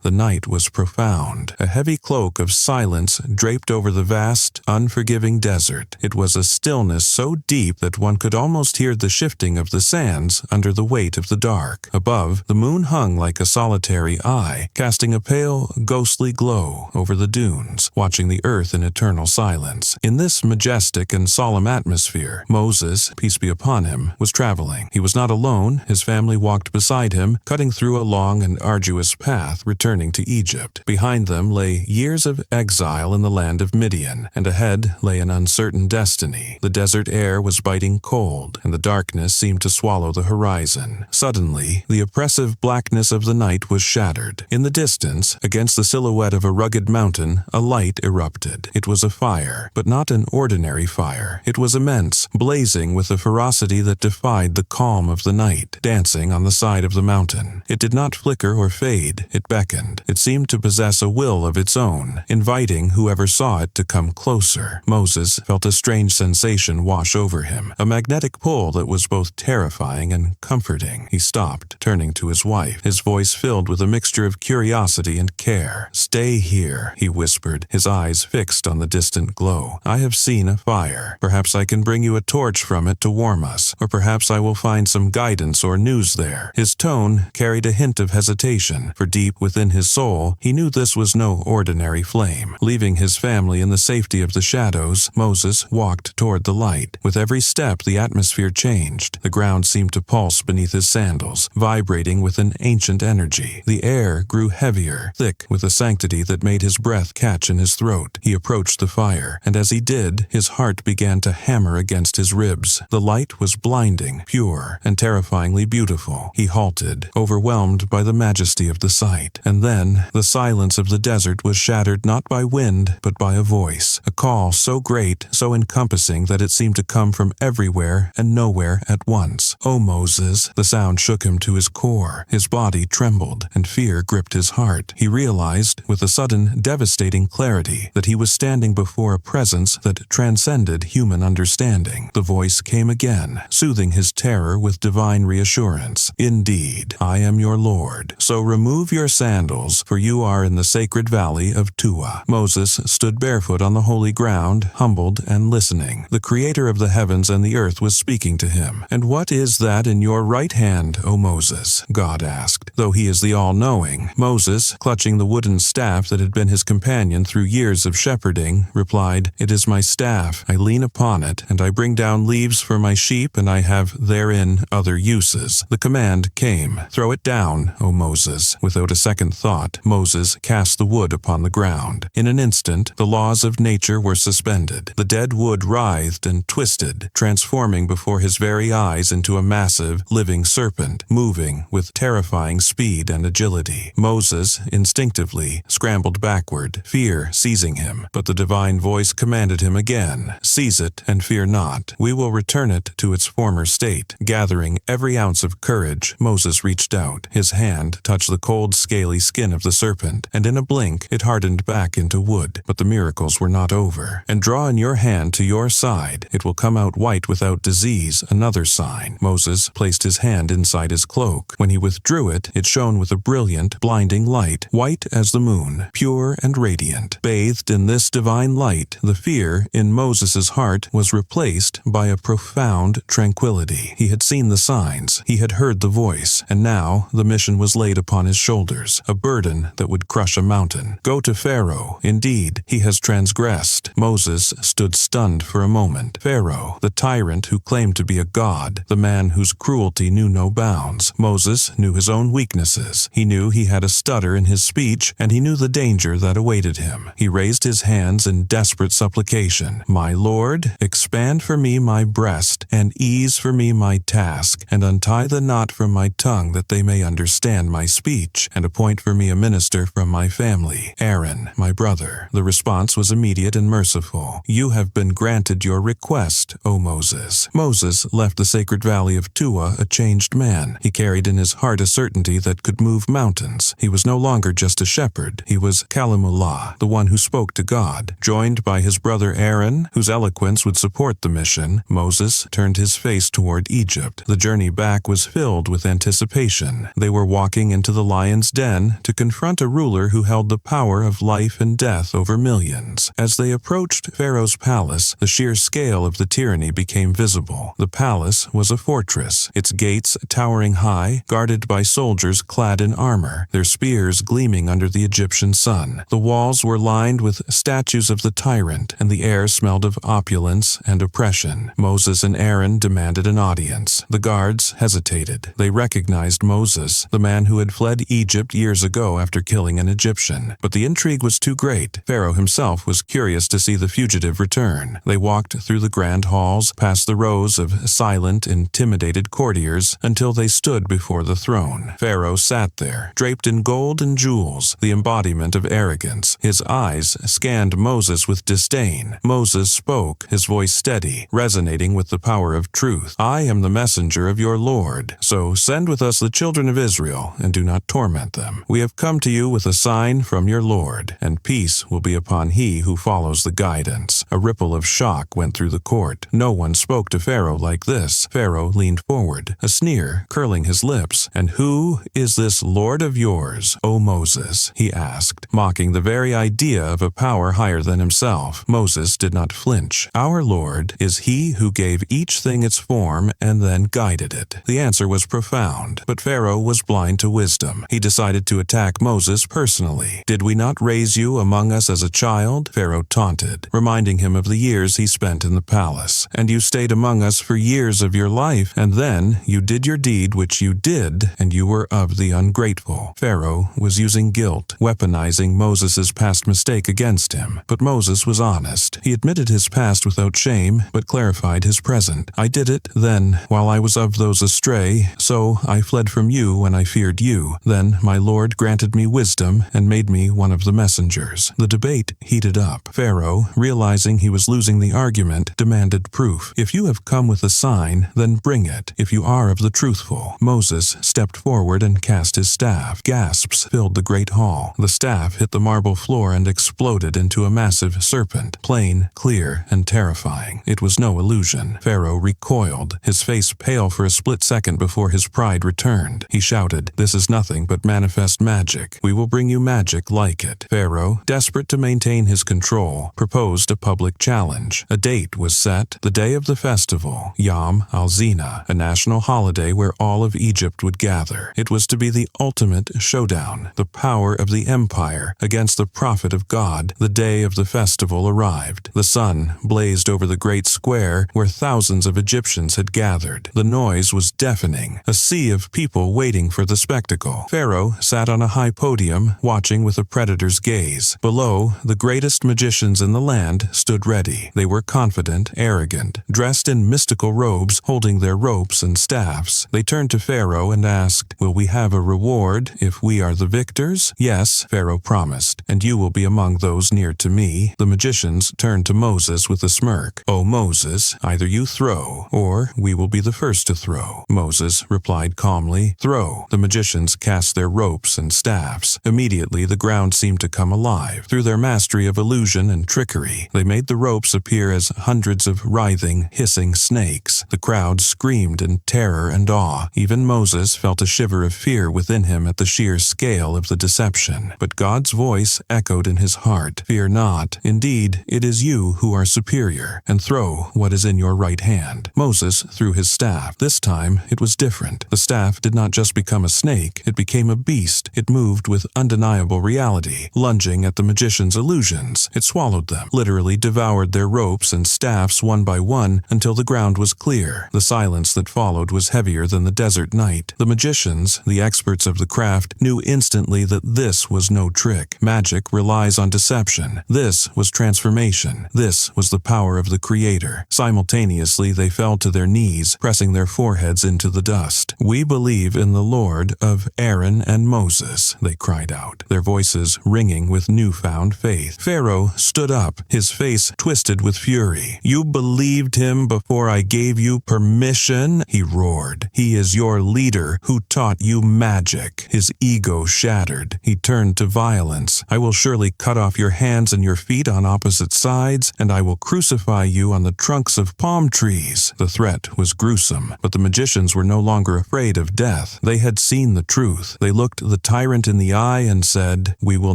The night was profound. A heavy cloak of silence draped over the vast, unforgiving desert. It was a stillness so deep that one could almost hear the shifting of the sands under the weight of the dark. Above, the moon hung like a solitary eye, casting a pale, ghostly glow over the dunes, watching the earth in eternal silence. In this majestic and solemn atmosphere, Moses, peace be upon him, was traveling. He was not alone. His family walked beside him, cutting through a long and arduous path, returning to Egypt. Behind them lay years of exile in the land of Midian, and ahead lay an uncertain destiny. The desert air was biting cold, and the darkness seemed to swallow the horizon. Suddenly, the oppressive blackness of the night was shattered. In the distance, against the silhouette of a rugged mountain, a light erupted. It was a fire, but not an ordinary fire. It was immense, blazing with a ferocity that defied the calm of the night, dancing on the side of the mountain. It did not flicker or fade. It beckoned. It seemed to possess a will of its own, inviting whoever saw it to come closer. Moses felt a strange sensation wash over him, a magnetic pull that was both terrifying and comforting. He stopped, turning to his wife, his voice filled with a mixture of curiosity and care. "Stay here," he whispered, his eyes fixed on the distant glow. "I have seen a fire. Perhaps I can bring you a torch from it to warm us, or perhaps I will find some guidance or news there." His tone carried a hint of hesitation, for deep within his soul, he knew this was no ordinary flame. Leaving his family in the safety of the shadows, Moses walked toward the light. With every step, the atmosphere changed. The ground seemed to pulse beneath his sandals, vibrating with an ancient energy. The air grew heavier, thick with a sanctity that made his breath catch in his throat. He approached the fire, and as he did, his heart began to hammer against his ribs. The light was blinding, pure, and terrifyingly beautiful. He halted, overwhelmed by the majesty of the sight. And then, the silence of the desert was shattered not by wind, but by a voice. A call so great, so encompassing that it seemed to come from everywhere and nowhere at once. "O Moses!" The sound shook him to his core. His body trembled, and fear gripped his heart. He realized, with a sudden, devastating clarity, that he was standing before a presence that transcended human understanding. The voice came again, soothing his terror with divine reassurance. "Indeed, I am your Lord. So remove your sandals, for you are in the sacred valley of Tua." Moses stood barefoot on the holy ground, humbled and listening. The Creator of the heavens and the earth was speaking to him. "And what is that in your right hand, O Moses?" God asked. Though he is the all-knowing, Moses, clutching the wooden staff that had been his companion through years of shepherding, replied, "It is my staff. I lean upon it, and I bring down leaves for my sheep, and I have therein other uses." The command came, "Throw it down, O Moses." Without a second thought, Moses cast the wood upon the ground. In an instant, the laws of nature were suspended. The dead wood writhed and twisted, transforming before his very eyes into a massive, living serpent, moving with terrifying speed and agility. Moses, instinctively, scrambled backward, fear seizing him, but the divine voice commanded him again, "Seize it and fear not. We will return it to its former state." Gathering every ounce of courage, Moses reached out. His hand touched the cold, scaly skin of the serpent, and in a blink it hardened back into wood. But the miracles were not over. "And draw in your hand to your side. It will come out white without disease, another sign." Moses placed his hand inside his cloak. When he withdrew it, it shone with a brilliant, blinding light, white as the moon, pure and radiant. Bathed in this divine light, the fear in Moses's heart was replaced by a profound tranquility. He had seen the signs, he had heard the voice, and now the mission was laid upon his shoulders, a burden that would crush a mountain. "Go to Pharaoh. Indeed, he has transgressed." Moses stood stunned for a moment. Pharaoh, the tyrant who claimed to be a god, the man whose cruelty knew no bounds. Moses knew his own weaknesses. He knew he had a stutter in his speech, and he knew the danger that awaited him. He raised his hands in desperate supplication. "My Lord, expand for me my breast, and ease for me my task, and untie the knot from my tongue that they may understand my speech, and appoint for me a minister from my family, Aaron, my brother." The response was immediate and merciful. "You have been granted your request, O Moses." Moses left the sacred valley of Tua a changed man. He carried in his heart a certainty that could move mountains. He was no longer just a shepherd. He was Kalimullah, the one who spoke to God. Joined by his brother Aaron, whose eloquence would support the mission, Moses turned his face toward Egypt. The journey back was filled with anticipation. They were walking into the lion's den, mission to confront a ruler who held the power of life and death over millions. As they approached Pharaoh's palace, the sheer scale of the tyranny became visible. The palace was a fortress, its gates towering high, guarded by soldiers clad in armor, their spears gleaming under the Egyptian sun. The walls were lined with statues of the tyrant, and the air smelled of opulence and oppression. Moses and Aaron demanded an audience. The guards hesitated. They recognized Moses, the man who had fled Egypt years ago after killing an Egyptian. But the intrigue was too great. Pharaoh himself was curious to see the fugitive return. They walked through the grand halls, past the rows of silent, intimidated courtiers, until they stood before the throne. Pharaoh sat there, draped in gold and jewels, the embodiment of arrogance. His eyes scanned Moses with disdain. Moses spoke, his voice steady, resonating with the power of truth. "I am the messenger of your Lord, so send with us the children of Israel, and do not torment them. We have come to you with a sign from your Lord, and peace will be upon he who follows the guidance." A ripple of shock went through the court. No one spoke to Pharaoh like this. Pharaoh leaned forward, a sneer curling his lips. "And who is this Lord of yours, O Moses?" he asked, mocking the very idea of a power higher than himself. Moses did not flinch. "Our Lord is he who gave each thing its form and then guided it." The answer was profound, but Pharaoh was blind to wisdom. He decided to attack Moses personally. "Did we not raise you among us as a child?" Pharaoh taunted, reminding him of the years he spent in the palace. "And you stayed among us for years of your life, and then you did your deed which you did, and you were of the ungrateful." Pharaoh was using guilt, weaponizing Moses' past mistake against him. But Moses was honest. He admitted his past without shame, but clarified his present. "I did it then, while I was of those astray, so I fled from you when I feared you. Then my Lord granted me wisdom and made me one of the messengers." The debate heated up. Pharaoh, realizing he was losing the argument, demanded proof. "If you have come with a sign, then bring it, if you are of the truthful." Moses stepped forward and cast his staff. Gasps filled the great hall. The staff hit the marble floor and exploded into a massive serpent, plain, clear, and terrifying. It was no illusion. Pharaoh recoiled, his face pale for a split second before his pride returned. He shouted, "This is nothing but manifest magic. We will bring you magic like it." Pharaoh, desperate to maintain his control, proposed a public challenge. A date was set, the day of the festival, Yom al-Zina, a national holiday where all of Egypt would gather. It was to be the ultimate showdown, the power of the empire against the prophet of God. The day of the festival arrived. The sun blazed over the great square where thousands of Egyptians had gathered. The noise was deafening, a sea of people waiting for the spectacle. Pharaoh sat on a high podium, watching with a predator's gaze. Below, the greatest magicians in the land stood ready. They were confident, arrogant, dressed in mystical robes, holding their ropes and staffs. They turned to Pharaoh and asked, "Will we have a reward if we are the victors?" "Yes," Pharaoh promised, "and you will be among those near to me." The magicians turned to Moses with a smirk. "O Moses, either you throw, or we will be the first to throw." Moses replied calmly, "Throw." The magicians cast their ropes and staffs. Immediately the ground seemed to come alive. Through their mastery of illusion and trickery, they made the ropes appear as hundreds of writhing, hissing snakes. The crowd screamed in terror and awe. Even Moses felt a shiver of fear within him at the sheer scale of the deception. But God's voice echoed in his heart, "Fear not. Indeed, it is you who are superior, and throw what is in your right hand." Moses threw his staff. This time, it was different. The staff did not just become a snake, it became a beast. It moved with undeniable reality, lunging at the magicians' illusions. It swallowed them, literally devoured their ropes and staffs one by one until the ground was clear. The silence that followed was heavier than the desert night. The magicians, the experts of the craft, knew instantly that this was no trick. Magic relies on deception. This was transformation. This was the power of the Creator. Simultaneously, they fell to their knees, pressing their foreheads into the dust. "We believe in the Lord of Aaron and Moses," they cried out, their voices ringing with newfound faith. Pharaoh stood up, his face face twisted with fury. "You believed him before I gave you permission?" he roared. "He is your leader who taught you magic." His ego shattered. He turned to violence. "I will surely cut off your hands and your feet on opposite sides, and I will crucify you on the trunks of palm trees." The threat was gruesome, but the magicians were no longer afraid of death. They had seen the truth. They looked the tyrant in the eye and said, "We will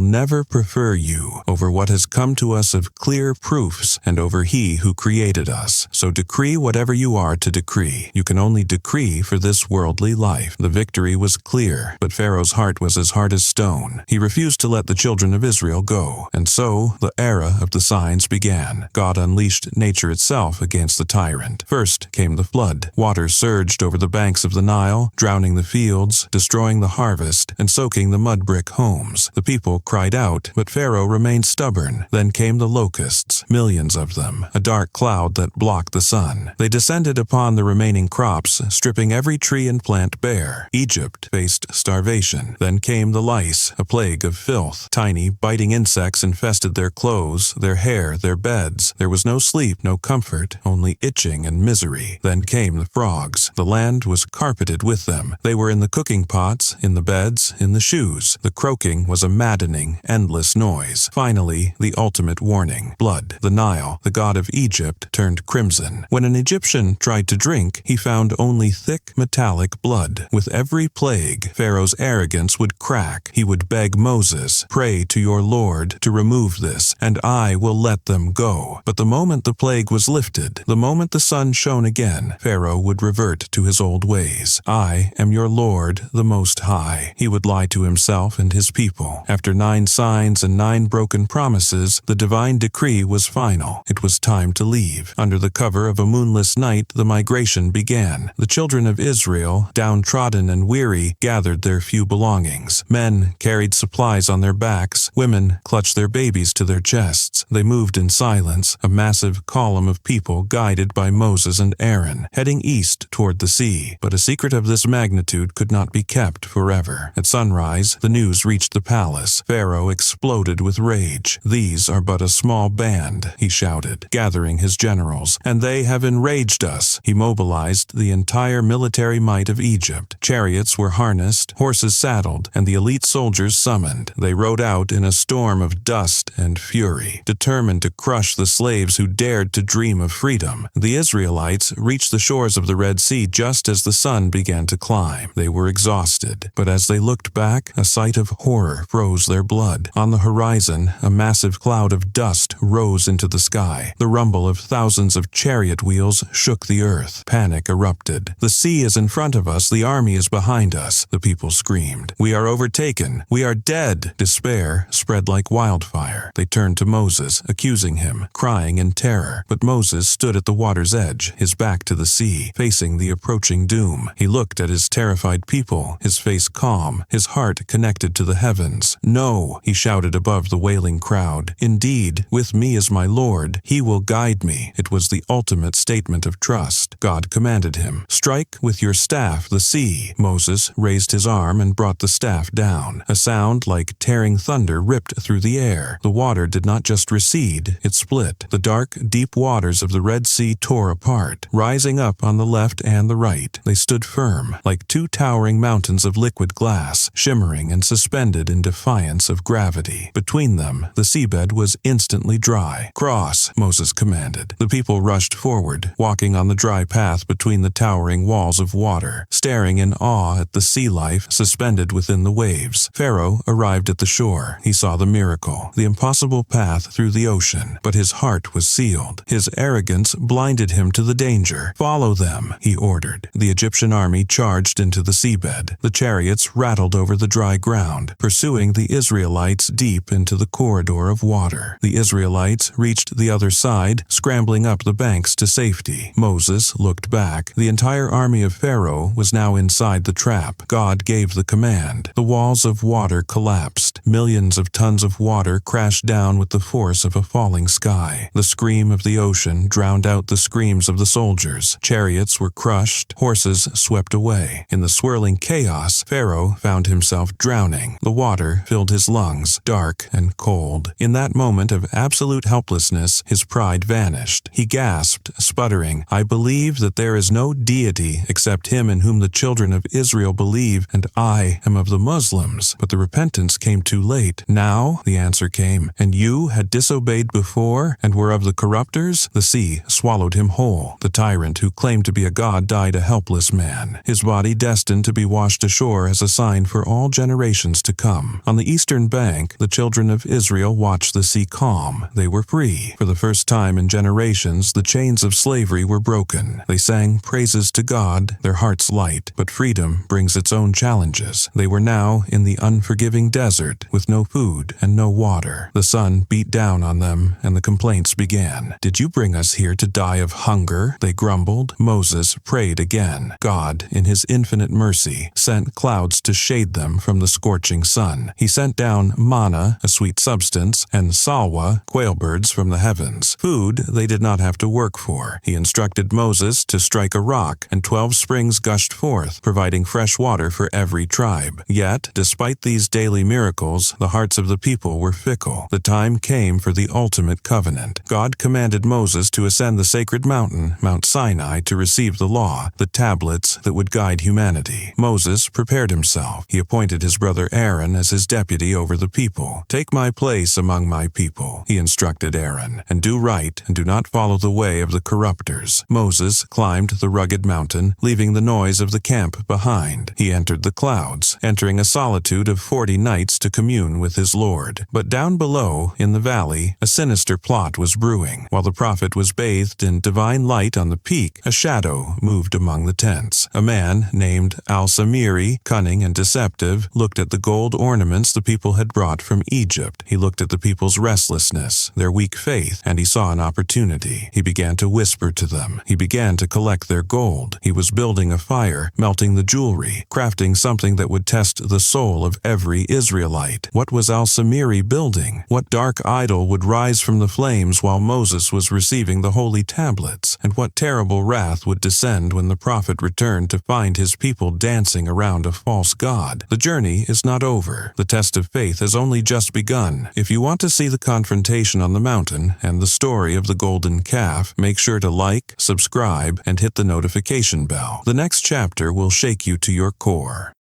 never prefer you over what has come to us of clear proofs and over he who created us. So decree whatever you are to decree. You can only decree for this worldly life." The victory was clear, but Pharaoh's heart was as hard as stone. He refused to let the children of Israel go, and so the era of the signs began. God unleashed nature itself against the tyrant. First came the flood. Water surged over the banks of the Nile, drowning the fields, destroying the harvest, and soaking the mud brick homes. The people cried out, but Pharaoh remained stubborn. Then came the locusts, millions of them, a dark cloud that blocked the sun. They descended upon the remaining crops, stripping every tree and plant bare. Egypt faced starvation. Then came the lice, a plague of filth. Tiny, biting insects infested their clothes, their hair, their beds. There was no sleep, no comfort, only itching and misery. Then came the frogs. The land was carpeted with them. They were in the cooking pots, in the beds, in the shoes. The croaking was a maddening, endless noise. Finally, the ultimate warning. Blood. The Nile, the god of Egypt, turned crimson. When an Egyptian tried to drink, he found only thick, metallic blood. With every plague, Pharaoh's arrogance would crack. He would beg Moses, "Pray to your Lord to remove this, and I will let them go." But the moment the plague was lifted, the moment the sun shone again, Pharaoh would revert to his old ways. "I am your Lord, the Most High." He would lie to himself and his people. After 9 signs and 9 broken promises, the divine decree was final. It was time to leave. Under the cover of a moonless night, the migration began. The children of Israel, downtrodden and weary, gathered their few belongings. Men carried supplies on their backs. Women clutched their babies to their chests. They moved in silence, a massive column of people guided by Moses and Aaron, heading east toward the sea. But a secret of this magnitude could not be kept forever. At sunrise, the news reached the palace. Pharaoh exploded with rage. "These are but a small band," he shouted, gathering his generals, "and they have enraged us." He mobilized the entire military might of Egypt. Chariots were harnessed, horses saddled, and the elite soldiers summoned. They rode out in a storm of dust and fury, determined to crush the slaves who dared to dream of freedom. The Israelites reached the shores of the Red Sea just as the sun began to climb. They were exhausted, but as they looked back, a sight of horror froze their blood. On the horizon, a massive cloud of dust rose into the sky. The rumble of thousands of chariot wheels shook the earth. Panic erupted. "The sea is in front of us, the army is behind us," the people screamed. "We are overtaken. We are dead." Despair spread like wildfire. They turned to Moses, accusing him, crying in terror. But Moses stood at the water's edge, his back to the sea, facing the approaching doom. He looked at his terrified people, his face calm, his heart connected to the heavens. "No," he shouted above the wailing crowd. "Indeed, with me is my Lord. He will guide me." It was the ultimate statement of trust. God commanded him, "Strike with your staff the sea." Moses raised his arm and brought the staff down. A sound like tearing thunder ripped through the air. The water did not just recede, it split. The dark, deep waters of the Red Sea tore apart, rising up on the left and the right. They stood firm, like 2 towering mountains of liquid glass, shimmering and suspended in defiance of gravity. Between them, the seabed was instantly dry. "Cross," Moses commanded. The people rushed forward, walking on the dry path between the towering walls of water, staring in awe at the sea life suspended within the waves. Pharaoh arrived at the shore. He saw the miracle, the impossible path through the ocean, but his heart was sealed. His arrogance blinded him to the danger. "Follow them," he ordered. The Egyptian army charged into the seabed. The chariots rattled over the dry ground, pursuing the Israelites deep into the corridor of water. The Israelites reached the other side, scrambling up the banks to safety. Moses looked back. The entire army of Pharaoh was now inside the trap. God gave the command. The walls of water collapsed. Millions of tons of water crashed down with the force of a falling sky. The scream of the ocean drowned out the screams of the soldiers. Chariots were crushed, horses swept away. In the swirling chaos, Pharaoh found himself drowning. The water filled his lungs, dark and cold. In that moment of absolute helplessness, his pride vanished. He gasped, sputtering, "I believe that there is no deity except him in whom the children of Israel believe, and I am of the Muslims." But the repentance came too late. Now, the answer came, "And you had disobeyed before and were of the corrupters?" The sea swallowed him whole. The tyrant who claimed to be a god died a helpless man, his body destined to be washed ashore as a sign for all generations to come. On the eastern bank, the children of Israel watched the sea calm. They were free. For the first time in generations, the chains of slavery were broken. They sang praises to God, their hearts light. But freedom brings its own challenges. They were now in the unforgiving desert, with no food and no water. The sun beat down on them, and the complaints began. "Did you bring us here to die of hunger?" they grumbled. Moses prayed again. God, in his infinite mercy, sent clouds to shade them from the scorching sun. He sent down manna, a sweet substance, and salwa, quail birds from the heavens. Food they did not have to work for. He instructed Moses to strike a rock, and 12 springs gushed forth, providing fresh water for every tribe. Yet, despite these daily miracles, the hearts of the people were fickle. The time came for the ultimate covenant. God commanded Moses to ascend the sacred mountain, Mount Sinai, to receive the law, the tablets that would guide humanity. Moses prepared himself. He appointed his brother Aaron as his deputy over the people. "Take my place among my people," he instructed Aaron, "and do right and do not follow the way of the corruptors." Moses climbed the rugged mountain, leaving the noise of the camp behind. He entered the clouds, entering a solitude of 40 nights to commune with his Lord. But down below, in the valley, a sinister plot was brewing. While the prophet was bathed in divine light on the peak, a shadow moved among the tents. A man named Al-Samiri, cunning and deceptive, looked at the gold ornaments the people had brought from Egypt. He looked at the people's restlessness, their weak faith, and he saw an opportunity. He began to whisper to them. He began to collect their gold. He was building a fire, melting the jewelry, crafting something that would test the soul of every Israelite. What was Al-Samiri building? What dark idol would rise from the flames while Moses was receiving the holy tablets? And what terrible wrath would descend when the prophet returned to find his people dancing around a false god? The journey is not over. The test of faith has only just begun. If you want to see the confrontation on the mountain and the story of the golden calf, make sure to like, subscribe, and hit the notification bell. The next chapter will shake you to your core.